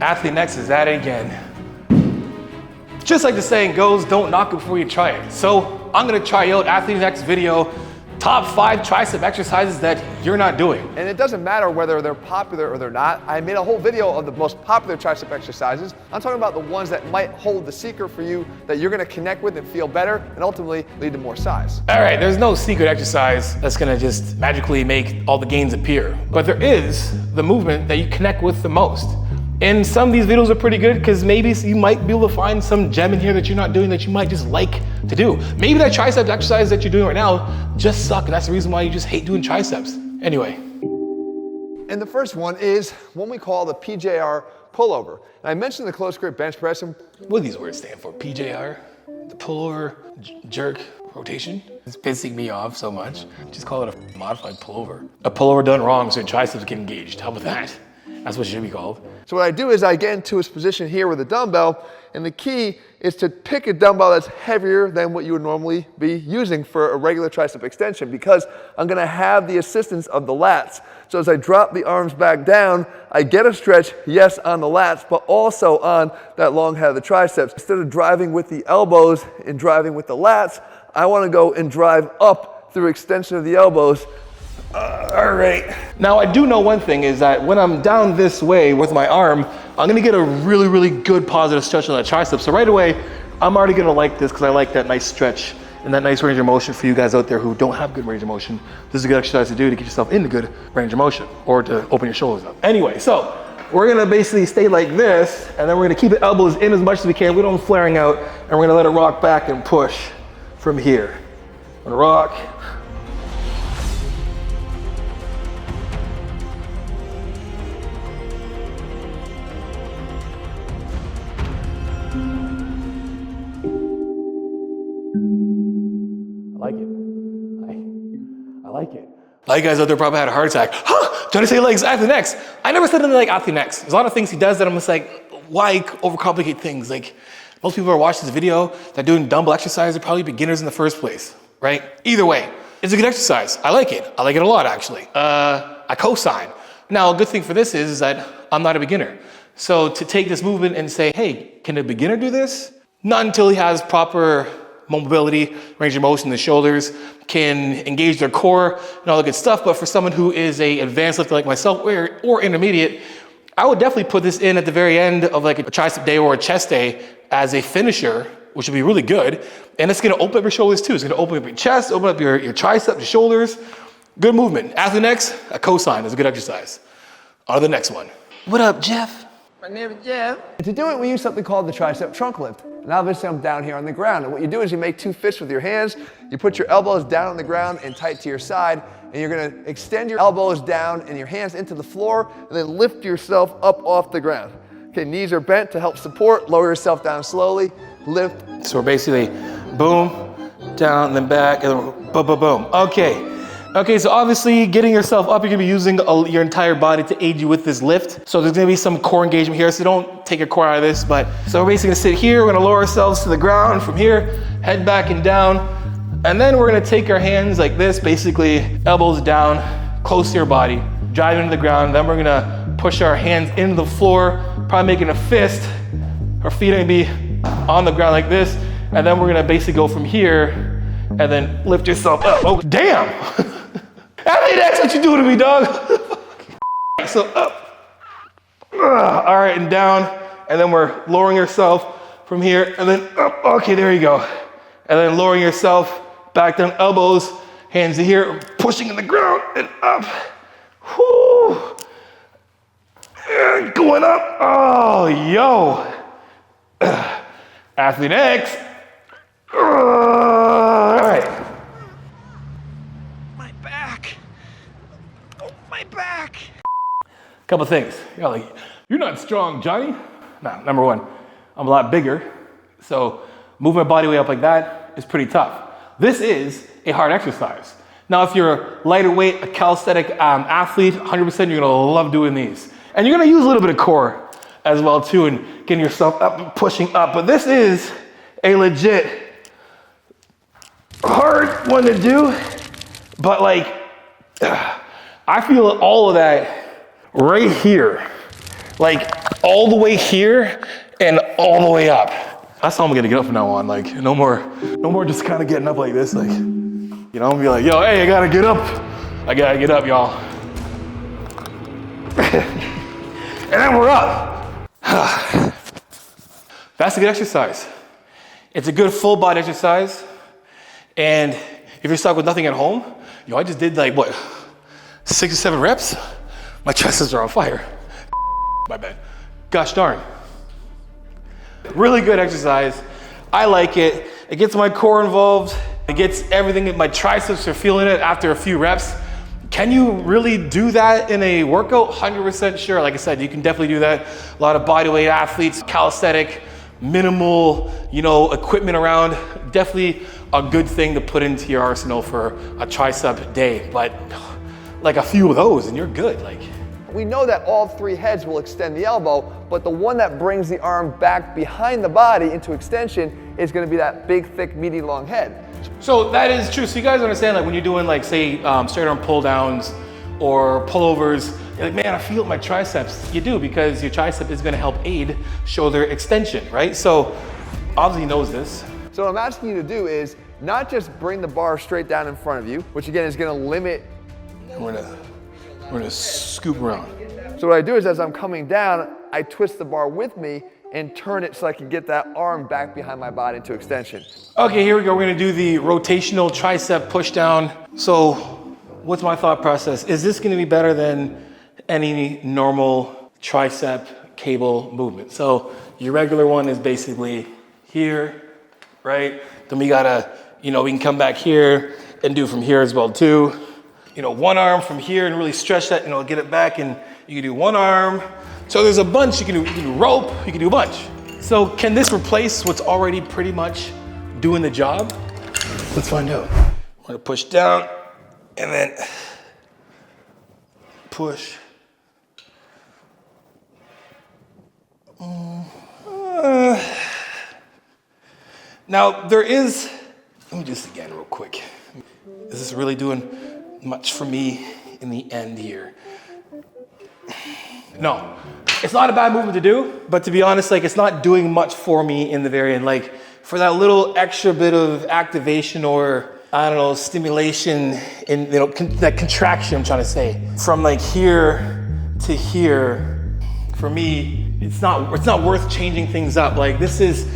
Athlean-X is at it again. Just like the saying goes, don't knock it before you try it. So I'm gonna try out Athlean-X video, top 5 tricep exercises that you're not doing. And it doesn't matter whether they're popular or they're not. I made a whole video of the most popular tricep exercises. I'm talking about the ones that might hold the secret for you that you're gonna connect with and feel better and ultimately lead to more size. All right, there's no secret exercise that's gonna just magically make all the gains appear. But there is the movement that you connect with the most. And some of these videos are pretty good because maybe you might be able to find some gem in here that you're not doing that you might just like to do. Maybe that tricep exercise that you're doing right now just suck, and that's the reason why you just hate doing triceps. Anyway. And the first one is one we call the Pjr Pullover. And I mentioned the close grip bench press. What do these words stand for? PJR? The pullover, jerk, rotation? It's pissing me off so much. Just call it a modified pullover. A pullover done wrong so your triceps get engaged. How about that? That's what it should be called. So what I do is I get into this position here with a dumbbell, and the key is to pick a dumbbell that's heavier than what you would normally be using for a regular tricep extension, because I'm gonna have the assistance of the lats. So as I drop the arms back down, I get a stretch, yes, on the lats, but also on that long head of the triceps. Instead of driving with the elbows and driving with the lats, I wanna go and drive up through extension of the elbows. All right. Now I do know one thing is that when I'm down this way with my arm, I'm gonna get a really, really good positive stretch on that tricep. So right away, I'm already gonna like this because I like that nice stretch and that nice range of motion for you guys out there who don't have good range of motion. This is a good exercise to do to get yourself into good range of motion or to open your shoulders up. Anyway, so we're gonna basically stay like this, and then we're gonna keep the elbows in as much as we can. We don't flaring out, and we're gonna let it rock back and push from here. I'm gonna rock. I like it. A lot of you guys out there probably had a heart attack. Huh? Trying to say legs, Athlean-X. I never said anything like Athlean-X. There's a lot of things he does that I'm just like, why overcomplicate things? Like, most people are watching this video that are doing dumbbell exercises are probably beginners in the first place, right? Either way, it's a good exercise. I like it. I like it a lot, actually. I co-sign. Now, a good thing for this is that I'm not a beginner. So to take this movement and say, hey, can a beginner do this? Not until he has proper mobility, range of motion in the shoulders, can engage their core and all the good stuff. But for someone who is a advanced lifter like myself or intermediate, I would definitely put this in at the very end of like a tricep day or a chest day as a finisher, which would be really good. And it's gonna open up your shoulders too. It's gonna open up your chest, open up your tricep, your shoulders. Good movement. Athlean-X, a cosign is a good exercise. On to the next one. What up, Jeff? My name is Jeff. To do it, we use something called the tricep trunk lift. And obviously I'm down here on the ground. And what you do is you make 2 fists with your hands, you put your elbows down on the ground and tight to your side, and you're gonna extend your elbows down and your hands into the floor, and then lift yourself up off the ground. Okay, knees are bent to help support, lower yourself down slowly, lift. So we're basically boom, down, then back, and then boom, boom, boom. Okay, so obviously getting yourself up, you're gonna be using your entire body to aid you with this lift. So there's gonna be some core engagement here, so don't take your core out of this. But so we're basically gonna sit here, we're gonna lower ourselves to the ground from here, head back and down. And then we're gonna take our hands like this, basically elbows down, close to your body, drive into the ground. Then we're gonna push our hands into the floor, probably making a fist. Our feet are gonna be on the ground like this. And then we're gonna basically go from here and then lift yourself up. Oh, damn! That's what you do to me, dog. So up, all right, and down, and then we're lowering yourself from here, and then up, okay, there you go. And then lowering yourself back down, elbows, hands to here, pushing in the ground, and up. Whoo. And going up, oh, yo. Athlean-X. All right. Couple things. You're like, you're not strong, Johnny. No, number one, I'm a lot bigger. So moving my body weight up like that is pretty tough. This is a hard exercise. Now, if you're a lighter weight, a calisthenic athlete, 100% you're gonna love doing these. And you're gonna use a little bit of core as well too, and getting yourself up and pushing up. But this is a legit hard one to do, but like, I feel all of that right here. like all the way here and all the way up. That's how I'm gonna get up from now on. Like no more just kind of getting up like this. Like, you know, I'm gonna be like, yo, hey, I gotta get up. I gotta get up, y'all. And then we're up. That's a good exercise. It's a good full body exercise. And if you're stuck with nothing at home, yo, I just did like what, 6 or 7 reps? My triceps are on fire. My bad. Gosh darn. Really good exercise. I like it. It gets my core involved. It gets everything. My triceps are feeling it after a few reps. Can you really do that in a workout? 100% sure. Like I said, you can definitely do that. A lot of bodyweight athletes, calisthenic, minimal, you know, equipment around. Definitely a good thing to put into your arsenal for a tricep day. But like a few of those and you're good. Like, we know that all 3 heads will extend the elbow, but the one that brings the arm back behind the body into extension is gonna be that big, thick, meaty, long head. so that is true. So you guys understand, like when you're doing like say straight arm pull downs or pullovers, you're like, man, I feel my triceps. You do, because your tricep is gonna help aid shoulder extension, right? So obviously he knows this. So what I'm asking you to do is not just bring the bar straight down in front of you, which again is gonna limit. We're gonna scoop around. So what I do is as I'm coming down, I twist the bar with me and turn it so I can get that arm back behind my body into extension. Okay, here we go. We're gonna do the rotational tricep push down. So what's my thought process? Is this gonna be better than any normal tricep cable movement? So your regular one is basically here, right? Then we gotta, you know, we can come back here and do from here as well too. You know, one arm from here and really stretch that, you know, get it back, and you can do one arm. So there's a bunch, you can do rope, you can do a bunch. So can this replace what's already pretty much doing the job? Let's find out. I'm gonna push down and then push. Now there is, let me do this again real quick. Is this really doing much for me in the end here? No, it's not a bad movement to do, but to be honest, like it's not doing much for me in the very end. Like for that little extra bit of activation or I don't know, stimulation in, you know, that contraction I'm trying to say, from like here to here, for me, it's not worth changing things up. Like this is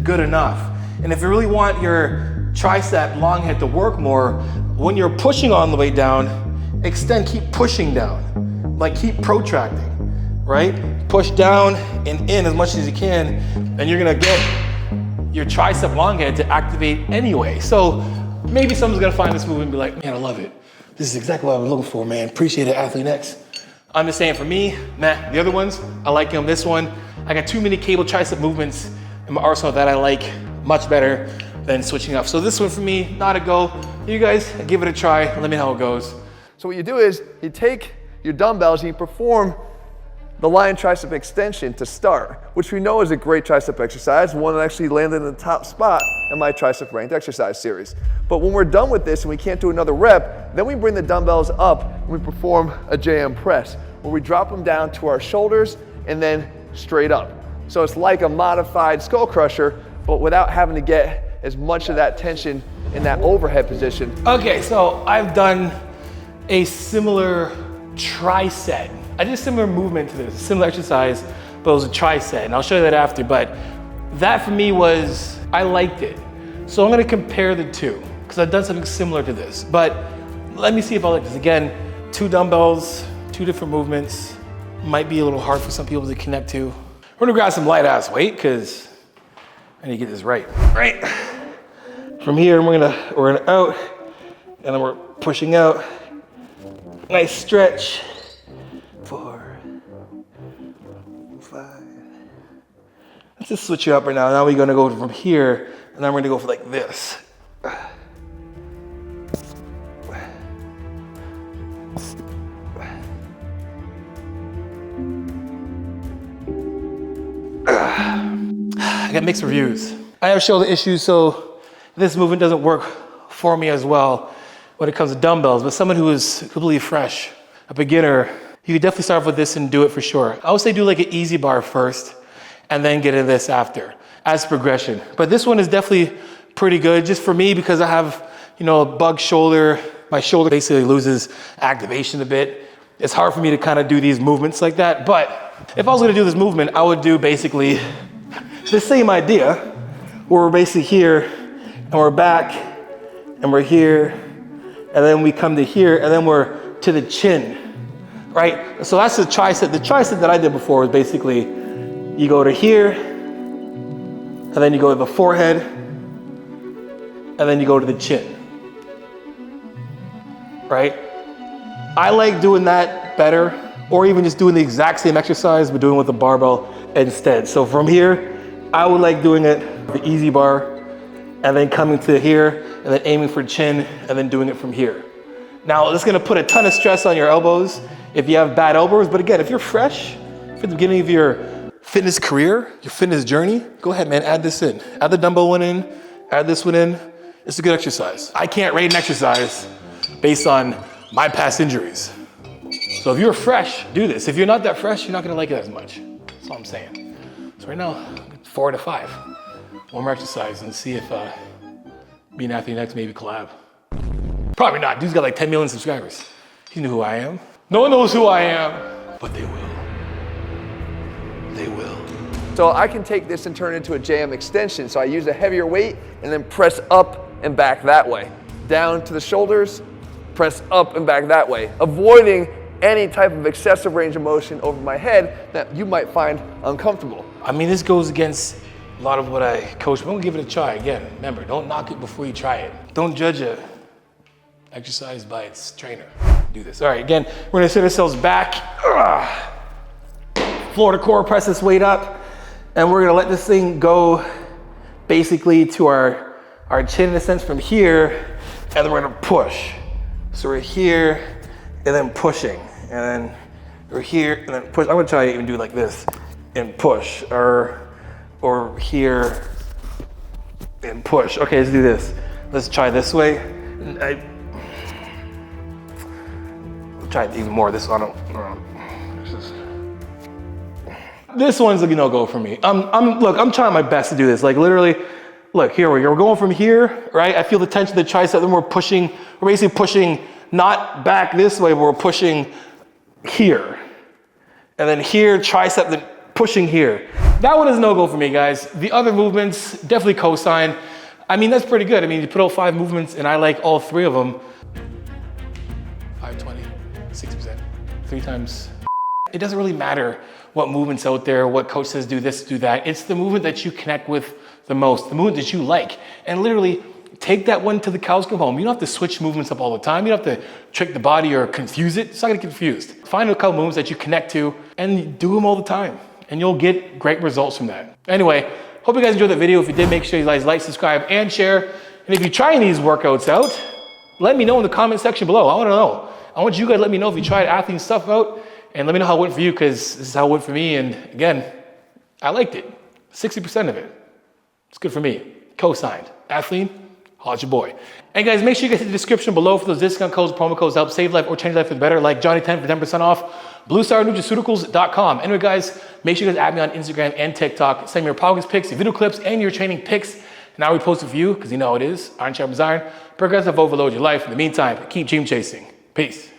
good enough. And if you really want your tricep long head to work more, when you're pushing on the way down, extend, keep pushing down. Like keep protracting, right? Push down and in as much as you can, and you're gonna get your tricep long head to activate anyway. So maybe someone's gonna find this movement and be like, man, I love it. This is exactly what I was looking for, man. Appreciate it, Athlean-X. I'm just saying for me, man, the other ones, I like them. This one, I got too many cable tricep movements in my arsenal that I like much better than switching up. So this one for me, not a go. You guys, give it a try. Let me know how it goes. So what you do is you take your dumbbells and you perform the lion tricep extension to start, which we know is a great tricep exercise, one that actually landed in the top spot in my tricep ranked exercise series. But when we're done with this and we can't do another rep, then we bring the dumbbells up and we perform a JM press, where we drop them down to our shoulders and then straight up. So it's like a modified skull crusher, but without having to get as much of that tension in that overhead position. Okay, so I've done a similar tri-set. I did a similar movement to this, similar exercise, but it was a tri-set, and I'll show you that after. But that for me was, I liked it. So I'm gonna compare the two, because I've done something similar to this. But let me see if I like this. Again, 2 dumbbells, 2 different movements. Might be a little hard for some people to connect to. We're gonna grab some light ass weight, because I need to get this right. Right? From here, we're gonna out, and then we're pushing out. Nice stretch. 4, 5. Let's just switch it up right now. Now we're gonna go from here, and then we're gonna go for like this. I got mixed reviews. I have shoulder issues, so this movement doesn't work for me as well when it comes to dumbbells, but someone who is completely fresh, a beginner, you could definitely start off with this and do it for sure. I would say do like an easy bar first and then get into this after as progression. But this one is definitely pretty good just for me because I have, you know, a bug shoulder. My shoulder basically loses activation a bit. It's hard for me to kind of do these movements like that. But if I was gonna do this movement, I would do basically the same idea where we're basically here and we're back and we're here and then we come to here and then we're to the chin, right? So that's the tricep. The tricep that I did before was basically you go to here and then you go to the forehead and then you go to the chin, right? I like doing that better, or even just doing the exact same exercise but doing it with a barbell instead. So from here, I would like doing it the easy bar and then coming to here and then aiming for chin and then doing it from here. Now, this is gonna put a ton of stress on your elbows if you have bad elbows, but again, if you're fresh, if at the beginning of your fitness career, your fitness journey, go ahead, man, add this in. Add the dumbbell one in, add this one in. It's a good exercise. I can't rate an exercise based on my past injuries. So if you're fresh, do this. If you're not that fresh, you're not gonna like it as much. That's all I'm saying. So right now, 4 to 5. One more exercise and see if me and Athlean-X maybe collab. Probably not, dude's got like 10 million subscribers. You know who I am. No one knows who I am, but they will. They will. So I can take this and turn it into a JM extension. So I use a heavier weight and then press up and back that way. Down to the shoulders, press up and back that way, avoiding any type of excessive range of motion over my head that you might find uncomfortable. I mean, this goes against a lot of what I coach, but I'm gonna give it a try again. Remember, don't knock it before you try it. Don't judge a exercise by its trainer. Do this. All right, again, we're gonna sit ourselves back. Floor to core, press this weight up, and we're gonna let this thing go basically to our chin in a sense from here, and then we're gonna push. So we're here, and then pushing, and then we're here, and then push. I'm gonna try to even do it like this, and push, or here, and push. Okay, let's do this. Let's try this way. I'll try even more. This one, this one's a no-go for me. Look, I'm trying my best to do this. Like literally, look, here we go. We're going from here, right? I feel the tension of the tricep, then we're pushing, we're basically pushing not back this way, but we're pushing here. And then here, tricep, then pushing here. That one is no-go for me, guys. The other movements, definitely cosign. I mean, that's pretty good. I mean, you put out 5 movements and I like all 3 of them. 520, 6%, 3 times. It doesn't really matter what movement's out there, what coach says do this, do that. It's the movement that you connect with the most, the movement that you like. And literally take that one to the cows come home. You don't have to switch movements up all the time. You don't have to trick the body or confuse it. It's not gonna get confused. Find a couple movements that you connect to and do them all the time. And you'll get great results from that. Anyway, hope you guys enjoyed the video. If you did, make sure you guys like, subscribe, and share. And if you're trying these workouts out, let me know in the comment section below. I wanna know. I want you guys to let me know if you tried Athlean stuff out, and let me know how it went for you, because this is how it went for me. And again, I liked it. 60% of it. It's good for me. Co-signed. Athlean, holla at your boy. And guys, make sure you guys hit the description below for those discount codes, promo codes to help save life or change life for the better, like Johnny10 for 10% off, BlueStarNutraceuticals.com. Anyway, guys, make sure you guys add me on Instagram and TikTok. Send me your progress pics, your video clips, and your training pics. And I'll repost it for you, because you know how it is. Iron sharpens iron. Progressive overload your life. In the meantime, keep dream chasing. Peace.